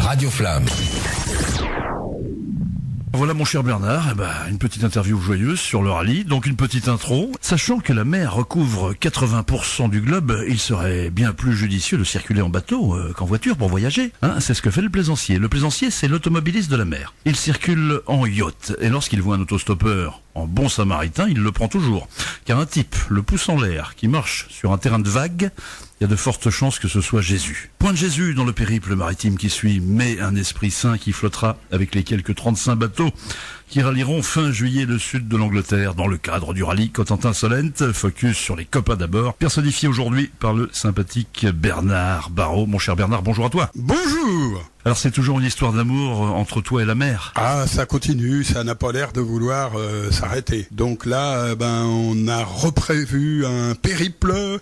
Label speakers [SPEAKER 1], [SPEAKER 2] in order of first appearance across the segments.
[SPEAKER 1] Radio Flamme.
[SPEAKER 2] Voilà mon cher Bernard, une petite interview joyeuse sur le rallye, donc une petite intro. Sachant que la mer recouvre 80% du globe, il serait bien plus judicieux de circuler en bateau qu'en voiture pour voyager. C'est ce que fait le plaisancier. Le plaisancier, c'est l'automobiliste de la mer. Il circule en yacht, et lorsqu'il voit un autostoppeur en bon samaritain, il le prend toujours. Car un type le pousse en l'air, qui marche sur un terrain de vagues, il y a de fortes chances que ce soit Jésus. Point de Jésus dans le périple maritime qui suit, mais un esprit saint qui flottera avec les quelques 35 bateaux qui rallieront fin juillet le sud de l'Angleterre dans le cadre du rallye Cotentin Solent, focus sur les copains d'abord, personnifié aujourd'hui par le sympathique Bernard Barrault. Mon cher Bernard, bonjour à toi.
[SPEAKER 3] Bonjour.
[SPEAKER 2] Alors c'est toujours une histoire d'amour entre toi et la mer.
[SPEAKER 3] Ah, ça continue, ça n'a pas l'air de vouloir s'arrêter. Donc là, on a reprévu un périple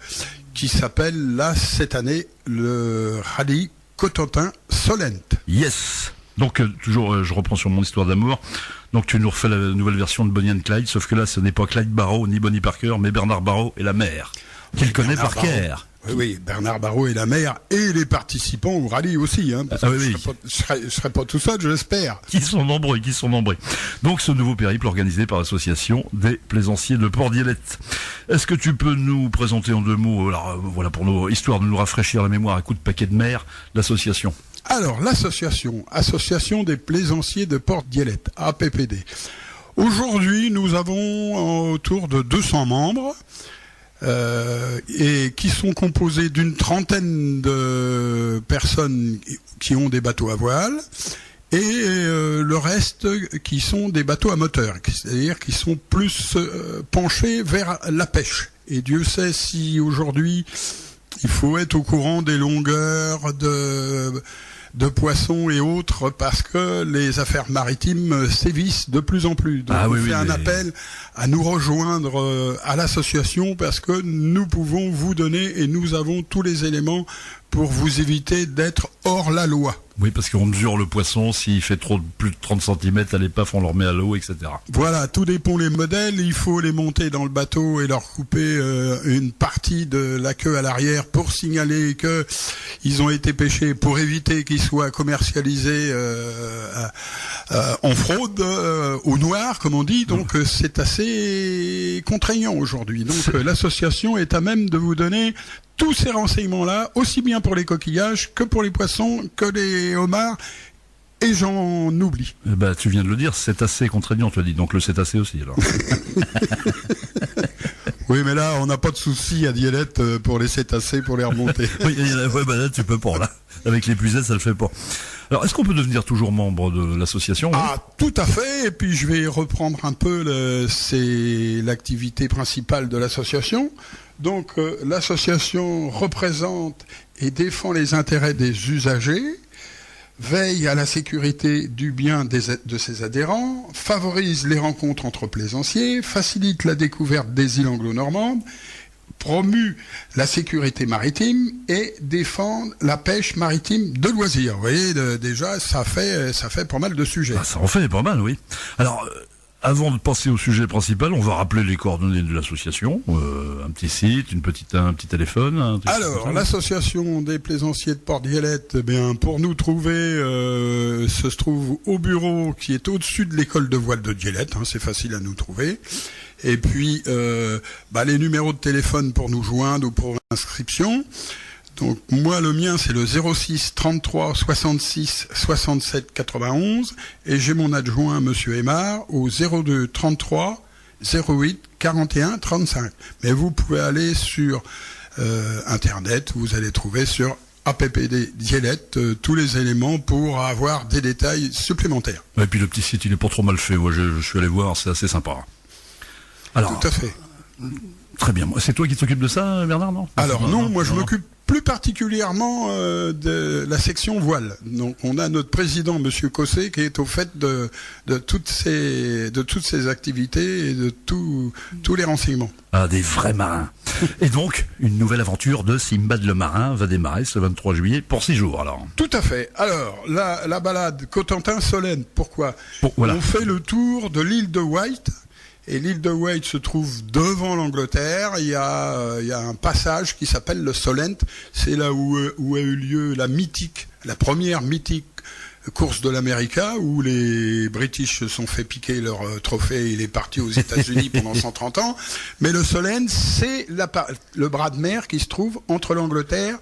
[SPEAKER 3] qui s'appelle là cette année le rallye Cotentin Solent.
[SPEAKER 2] Yes. Donc toujours, je reprends sur mon histoire d'amour. Donc tu nous refais la nouvelle version de Bonnie and Clyde, sauf que là ce n'est pas Clyde Barrault ni Bonnie Parker, mais Bernard Barrault et la mer, qu'il connaît par cœur.
[SPEAKER 3] Oui, Bernard Barrault et la mer, et les participants au rallye aussi, parce que je serai pas tout seul, je l'espère.
[SPEAKER 2] Qui sont nombreux. Donc ce nouveau périple organisé par l'association des plaisanciers de Port-Dielette. Est-ce que tu peux nous présenter en deux mots, alors voilà, pour nos histoire de nous rafraîchir la mémoire à coups de paquet de mer, l'association?
[SPEAKER 3] Alors, Association des plaisanciers de Port-Dielette, APPD. Aujourd'hui, nous avons autour de 200 membres, et qui sont composés d'une trentaine de personnes qui ont des bateaux à voile, et le reste qui sont des bateaux à moteur, c'est-à-dire qui sont plus penchés vers la pêche. Et Dieu sait si aujourd'hui il faut être au courant des longueurs de poissons et autres, parce que les affaires maritimes sévissent de plus en plus. Donc on fait un appel à nous rejoindre à l'association, parce que nous pouvons vous donner, et nous avons tous les éléments pour vous éviter d'être hors la loi.
[SPEAKER 2] Oui, parce qu'on mesure le poisson, s'il fait plus de 30 cm, à l'épave, on le remet à l'eau, etc.
[SPEAKER 3] Voilà, tout dépend les modèles, il faut les monter dans le bateau et leur couper une partie de la queue à l'arrière pour signaler que ils ont été pêchés, pour éviter qu'ils soient commercialisés en fraude, au noir, comme on dit. Donc c'est assez contraignant aujourd'hui. Donc l'association est à même de vous donner tous ces renseignements-là, aussi bien pour les coquillages que pour les poissons, que les homards, et j'en oublie.
[SPEAKER 2] Tu viens de le dire, c'est assez contraignant, tu as dit, donc le cétacé aussi, alors.
[SPEAKER 3] Oui, mais là, on n'a pas de souci à Dielette pour les cétacés, pour les remonter.
[SPEAKER 2] Oui, là, tu peux pas, là. Avec l'épuisette, ça le fait pas. Alors, est-ce qu'on peut devenir toujours membre de l'association?
[SPEAKER 3] Ah, tout à fait, et puis je vais reprendre un peu c'est l'activité principale de l'association. Donc l'association représente et défend les intérêts des usagers, veille à la sécurité du bien de ses adhérents, favorise les rencontres entre plaisanciers, facilite la découverte des îles anglo-normandes, promue la sécurité maritime et défend la pêche maritime de loisirs. Vous voyez, déjà ça fait pas mal de sujets.
[SPEAKER 2] Ça en fait pas mal, oui. Alors avant de passer au sujet principal, on va rappeler les coordonnées de l'association, un petit site, un petit téléphone.
[SPEAKER 3] Alors, l'association des plaisanciers de Port-Dielette, pour nous trouver, se trouve au bureau qui est au-dessus de l'école de voile de Dielette, c'est facile à nous trouver. Et puis, les numéros de téléphone pour nous joindre ou pour l'inscription. Donc moi, le mien, c'est le 06 33 66 67 91, et j'ai mon adjoint, Monsieur Aymar, au 02 33 08 41 35. Mais vous pouvez aller sur Internet, vous allez trouver sur APPD Dielette tous les éléments pour avoir des détails supplémentaires.
[SPEAKER 2] Et puis le petit site, il est pas trop mal fait. Moi, je suis allé voir, c'est assez sympa. Alors,
[SPEAKER 3] tout à fait.
[SPEAKER 2] Très bien. C'est toi qui t'occupes de ça, Bernard, non?
[SPEAKER 3] Alors non, moi je m'occupe plus particulièrement de la section voile. Donc on a notre président, Monsieur Cossé, qui est au fait de toutes ces activités et de tous les renseignements.
[SPEAKER 2] Ah, des vrais marins. Et donc, une nouvelle aventure de Simbad le marin va démarrer ce 23 juillet pour 6 jours, alors.
[SPEAKER 3] Tout à fait. Alors, la balade Cotentin Solent, pourquoi?
[SPEAKER 2] Voilà.
[SPEAKER 3] On fait le tour de l'île de Wight. Et l'île de Wight se trouve devant l'Angleterre. Il y a un passage qui s'appelle le Solent. C'est là où a eu lieu la première mythique course de l'America où les British se sont fait piquer leur trophée, il est parti aux États-Unis pendant 130 ans. Mais le Solent, c'est le bras de mer qui se trouve entre l'Angleterre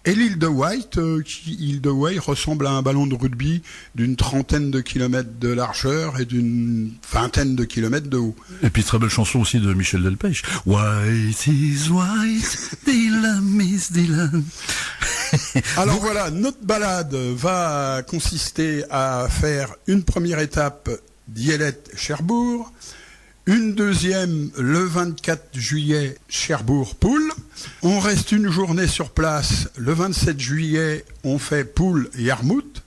[SPEAKER 3] et l'île de Wight, l'île de Wight ressemble à un ballon de rugby d'une 30aine de kilomètres de largeur et d'une 20aine de kilomètres de haut.
[SPEAKER 2] Et puis très belle chanson aussi de Michel Delpech. White is white, Dylan is Dylan.
[SPEAKER 3] Alors voilà, notre balade va consister à faire une première étape Dielette-Cherbourg, une deuxième le 24 juillet Cherbourg-Poule. On reste une journée sur place. Le 27 juillet, on fait Poule-Yarmouth.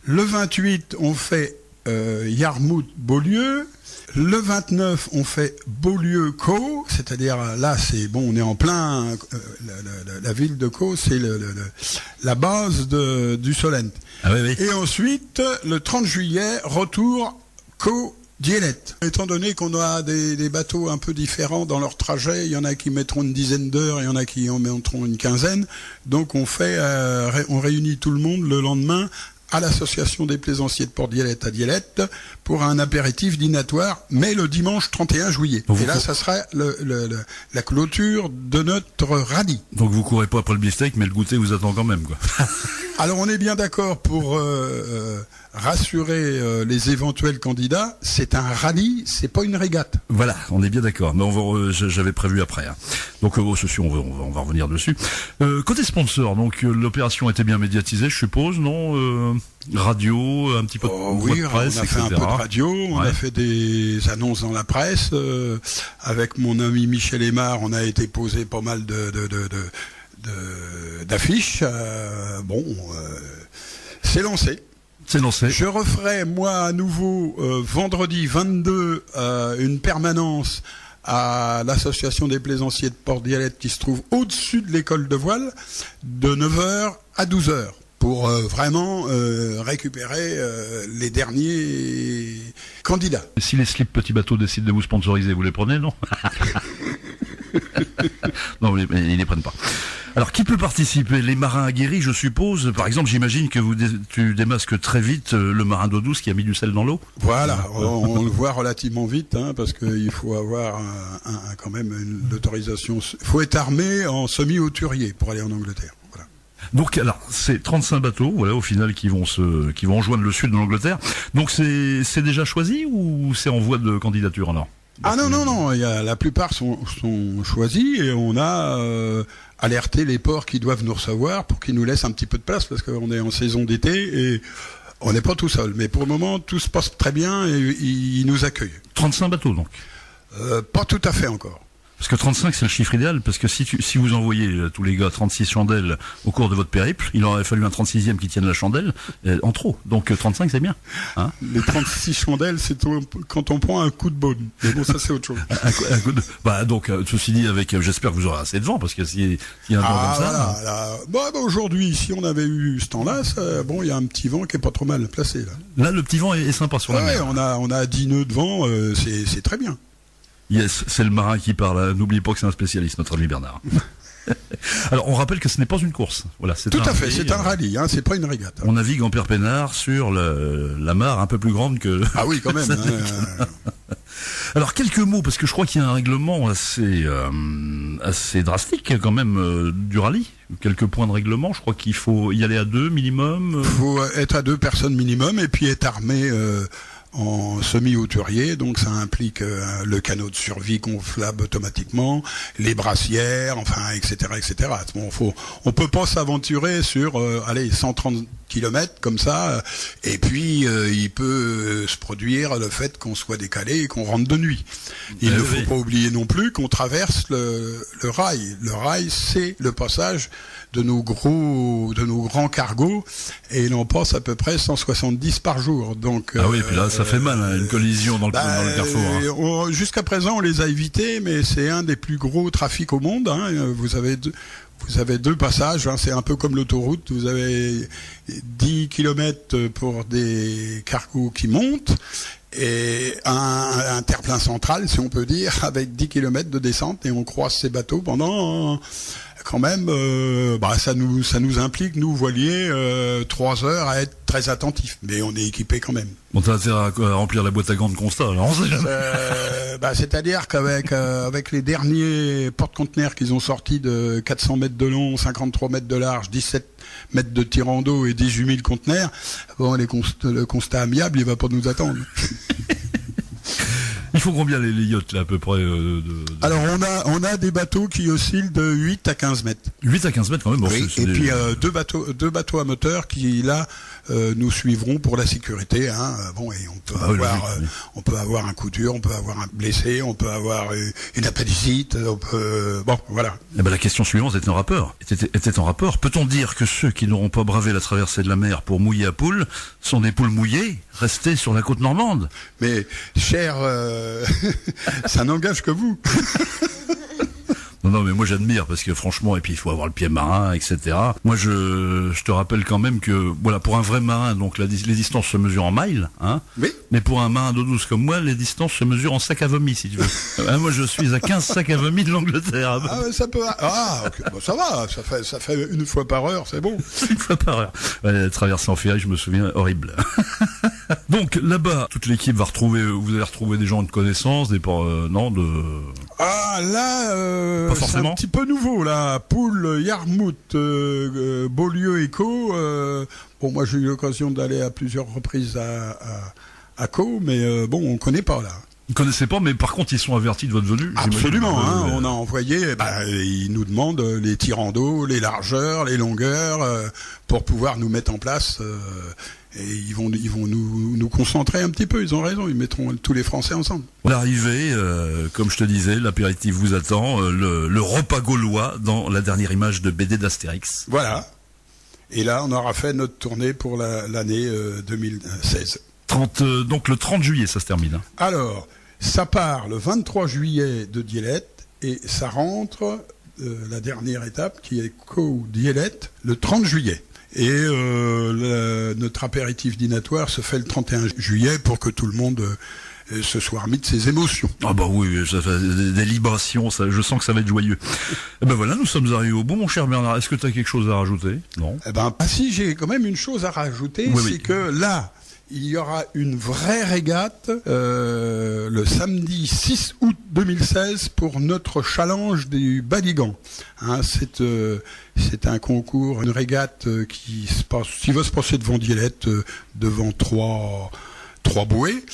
[SPEAKER 3] Le 28, on fait Yarmouth-Beaulieu. Le 29, on fait Beaulieu-Caux, c'est-à-dire là, c'est bon, on est en plein. La ville de Caux, c'est la base du Solent.
[SPEAKER 2] Ah oui, oui.
[SPEAKER 3] Et ensuite, le 30 juillet, retour Caux-Dielette. Étant donné qu'on a des bateaux un peu différents dans leur trajet, il y en a qui mettront une dizaine d'heures, il y en a qui en mettront une quinzaine. Donc on réunit tout le monde le lendemain à l'association des plaisanciers de Port-Dielette à Dielette pour un apéritif dînatoire, mais le dimanche 31 juillet. Et là, ça sera la clôture de notre rallye.
[SPEAKER 2] Donc vous courez pas après le beefsteak, mais le goûter vous attend quand même, quoi.
[SPEAKER 3] Alors on est bien d'accord pour rassurer les éventuels candidats, c'est un rallye, c'est pas une régate.
[SPEAKER 2] Voilà, on est bien d'accord. Mais j'avais prévu après. Hein. Donc ceci, on va revenir dessus. Côté sponsor, donc l'opération a été bien médiatisée, je suppose, non radio, un petit peu de
[SPEAKER 3] oui,
[SPEAKER 2] presse,
[SPEAKER 3] on a fait
[SPEAKER 2] etc.
[SPEAKER 3] un peu de radio, on a fait des annonces dans la presse. Avec mon ami Michel Aymar, on a été posé pas mal d'affiches. C'est lancé.
[SPEAKER 2] C'est lancé.
[SPEAKER 3] Je referai, moi, à nouveau, vendredi 22, une permanence à l'association des plaisanciers de Port-Dielette qui se trouve au-dessus de l'école de voile, de 9h à 12h, pour vraiment récupérer les derniers candidats.
[SPEAKER 2] Si les slips petits bateaux décident de vous sponsoriser, vous les prenez, non? Non, mais ils les prennent pas. Alors, qui peut participer? Les marins aguerris, je suppose. Par exemple, j'imagine que tu démasques très vite le marin d'eau douce qui a mis du sel dans l'eau.
[SPEAKER 3] Voilà, on le voit relativement vite, hein, parce qu'il faut avoir quand même une autorisation. Il faut être armé en semi-hauturier pour aller en Angleterre. Voilà.
[SPEAKER 2] Donc, alors, c'est 35 bateaux, voilà, au final, qui vont rejoindre le sud de l'Angleterre. Donc, c'est déjà choisi ou c'est en voie de candidature, alors?
[SPEAKER 3] Ah non, la plupart sont choisis et on a alerté les ports qui doivent nous recevoir pour qu'ils nous laissent un petit peu de place parce qu'on est en saison d'été et on n'est pas tout seul. Mais pour le moment, tout se passe très bien et ils nous accueillent.
[SPEAKER 2] 35 bateaux, donc?
[SPEAKER 3] Pas tout à fait encore.
[SPEAKER 2] Parce que 35, c'est le chiffre idéal, parce que si vous envoyez tous les gars 36 chandelles au cours de votre périple, il aurait fallu un 36e qui tienne la chandelle en trop. Donc 35, c'est bien. Hein,
[SPEAKER 3] les 36 chandelles, c'est quand on prend un coup de bonne. Mais bon, ça c'est autre chose.
[SPEAKER 2] un coup de... donc, ceci dit, j'espère que vous aurez assez de vent, parce que s'il y a un temps comme ça...
[SPEAKER 3] Voilà. Aujourd'hui, si on avait eu ce temps-là, il y a un petit vent qui est pas trop mal placé.
[SPEAKER 2] Là, le petit vent est sympa sur la mer.
[SPEAKER 3] On a 10 nœuds de vent, c'est très bien.
[SPEAKER 2] Yes, c'est le marin qui parle. N'oubliez pas que c'est un spécialiste, notre ami Bernard. Alors, on rappelle que ce n'est pas une course. Voilà, c'est
[SPEAKER 3] tout à fait, c'est un rallye, hein, c'est pas une régate.
[SPEAKER 2] On navigue en Père-Pénard sur la mare un peu plus grande que...
[SPEAKER 3] Ah oui, quand même.
[SPEAKER 2] Alors, quelques mots, parce que je crois qu'il y a un règlement assez drastique, quand même, du rallye. Quelques points de règlement. Je crois qu'il faut y aller à 2 minimum.
[SPEAKER 3] Il faut être à 2 personnes minimum et puis être armé... en semi-hauturier, donc ça implique le canot de survie gonflable automatiquement, les brassières, enfin, etc., etc. Bon, on peut pas s'aventurer sur, 130 km comme ça, et puis il peut se produire le fait qu'on soit décalé et qu'on rentre de nuit. Il ne faut pas oublier non plus qu'on traverse le rail. Le rail, c'est le passage de nos grands cargos, et il en passe à peu près 170 par jour. Donc,
[SPEAKER 2] ah oui, et puis là, ça fait mal, hein, une collision dans le carrefour.
[SPEAKER 3] Hein. Jusqu'à présent, on les a évités, mais c'est un des plus gros trafics au monde. Hein. Vous avez 2 passages, hein, c'est un peu comme l'autoroute. Vous avez 10 km pour des cargos qui montent, et un terre-plein central, si on peut dire, avec 10 km de descente, et on croise ces bateaux pendant... quand même, ça nous implique, nous voiliers, 3 heures à être très attentifs. Mais on est équipé quand même.
[SPEAKER 2] Bon, t'as intérêt à remplir la boîte à gants de constat, alors on sait jamais.
[SPEAKER 3] C'est-à-dire qu'avec avec les derniers porte-conteneurs qu'ils ont sortis de 400 mètres de long, 53 mètres de large, 17 mètres de tirant d'eau et 18 000 conteneurs, bon, le constat amiable, il va pas nous attendre.
[SPEAKER 2] Il faut combien les yachts, là, à peu près
[SPEAKER 3] Alors, on a des bateaux qui oscillent de 8 à 15 mètres.
[SPEAKER 2] 8 à 15 mètres, quand même. Bon,
[SPEAKER 3] oui, puis deux bateaux à moteur qui, là, nous suivront pour la sécurité. Hein. Bon, et on peut avoir un coup dur, on peut avoir un blessé, on peut avoir une appendicite, bon, voilà.
[SPEAKER 2] Eh ben, la question suivante était en rapport. Peut-on dire que ceux qui n'auront pas bravé la traversée de la mer pour mouiller à poules sont des poules mouillées, restées sur la côte normande?
[SPEAKER 3] Mais, cher, ça n'engage que vous.
[SPEAKER 2] Non, mais moi j'admire parce que franchement, et puis il faut avoir le pied marin, etc. Moi, je te rappelle quand même que, voilà, pour un vrai marin, donc les distances se mesurent en miles, hein. Oui. Mais pour un marin d'eau douce comme moi, les distances se mesurent en sacs à vomi, si tu veux. Moi, je suis à 15 sacs à vomi de l'Angleterre.
[SPEAKER 3] Ah, mais ça peut. Ah, okay. Bon, ça va. Ça fait une fois par heure, c'est bon.
[SPEAKER 2] Une fois par heure. Ouais, traverser en ferry, je me souviens, horrible. Donc là-bas, toute l'équipe vous allez retrouver des gens de connaissance,
[SPEAKER 3] Ah là, c'est un petit peu nouveau là. Poule, Yarmouth, Beaulieu et Co. Bon, moi j'ai eu l'occasion d'aller à plusieurs reprises à Co, mais bon, on connaît pas là.
[SPEAKER 2] Ils connaissaient pas, mais par contre ils sont avertis de votre venue.
[SPEAKER 3] Absolument, hein, on a envoyé, ils nous demandent les tirants d'eau, les largeurs, les longueurs, pour pouvoir nous mettre en place. Et ils vont nous concentrer un petit peu, ils ont raison, ils mettront tous les Français ensemble.
[SPEAKER 2] L'arrivée, comme je te disais, l'apéritif vous attend, le repas gaulois dans la dernière image de BD d'Astérix.
[SPEAKER 3] Voilà. Et là, on aura fait notre tournée pour l'année 2016.
[SPEAKER 2] Donc le 30 juillet, ça se termine. Hein.
[SPEAKER 3] Alors, ça part le 23 juillet de Dielette et ça rentre, la dernière étape qui est Co-Dielette, le 30 juillet. Et notre apéritif dînatoire se fait le 31 juillet pour que tout le monde se soit remis de ses émotions.
[SPEAKER 2] Ah bah oui, ça fait des libations, ça, je sens que ça va être joyeux. Et ben voilà, nous sommes arrivés au bout, mon cher Bernard. Est-ce que tu as quelque chose à rajouter? Non.
[SPEAKER 3] Si, j'ai quand même une chose à rajouter, c'est que là, il y aura une vraie régate le samedi 6 août 2016 pour notre challenge du Baligan. Hein, c'est un concours, une régate qui va se passer devant Dielette, devant trois bouées.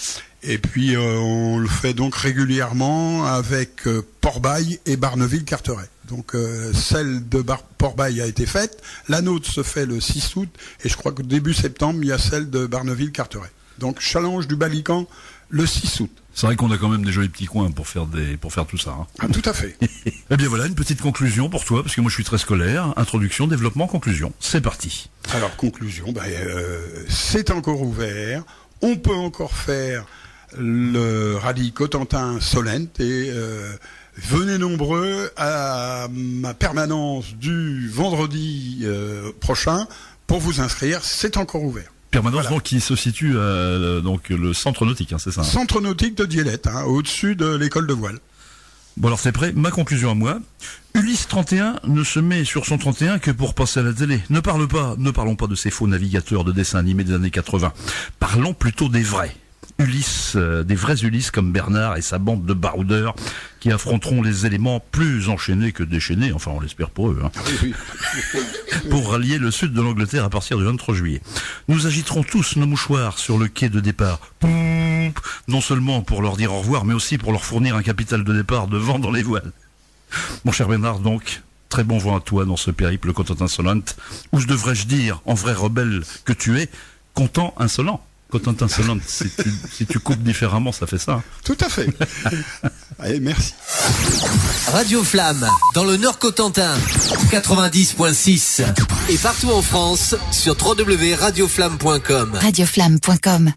[SPEAKER 3] Et puis on le fait donc régulièrement avec Port-Bail et Barneville-Carteret. Donc celle de Port-Bail a été faite, la nôtre se fait le 6 août et je crois que début septembre il y a celle de Barneville-Carteret. Donc challenge du Balican le 6 août.
[SPEAKER 2] C'est vrai qu'on a quand même des jolis petits coins pour faire tout ça. Hein.
[SPEAKER 3] Ah, tout à fait.
[SPEAKER 2] Eh bien voilà, une petite conclusion pour toi, parce que moi je suis très scolaire. Introduction, développement, conclusion. C'est parti.
[SPEAKER 3] Alors conclusion, c'est encore ouvert. On peut encore faire le rallye Cotentin-Solent et venez nombreux à ma permanence du vendredi prochain pour vous inscrire. C'est encore ouvert.
[SPEAKER 2] Permanence donc qui se situe donc le centre nautique, hein, c'est ça.
[SPEAKER 3] Centre nautique de Dielette, au-dessus de l'école de voile.
[SPEAKER 2] Bon alors c'est prêt, ma conclusion à moi. Ulysse 31 ne se met sur son 31 que pour passer à la télé. Ne parlons pas de ces faux navigateurs de dessins animés des années 80. Parlons plutôt des vrais. Ulysse, des vrais Ulysses comme Bernard et sa bande de baroudeurs qui affronteront les éléments plus enchaînés que déchaînés, enfin on l'espère pour eux, hein.
[SPEAKER 3] Oui.
[SPEAKER 2] Pour rallier le sud de l'Angleterre à partir du 23 juillet. Nous agiterons tous nos mouchoirs sur le quai de départ, non seulement pour leur dire au revoir, mais aussi pour leur fournir un capital de départ de vent dans les voiles. Mon cher Bernard, donc, très bon vent à toi dans ce périple Cotentin-Solent, où je devrais-je dire, en vrai rebelle que tu es, content insolent. Cotentin-Solent, si tu coupes différemment, ça fait ça. Hein.
[SPEAKER 3] Tout à fait. Allez, merci.
[SPEAKER 1] Radio Flamme, dans le Nord Cotentin, 90.6. Et partout en France, sur www.radioflamme.com.
[SPEAKER 4] Radioflamme.com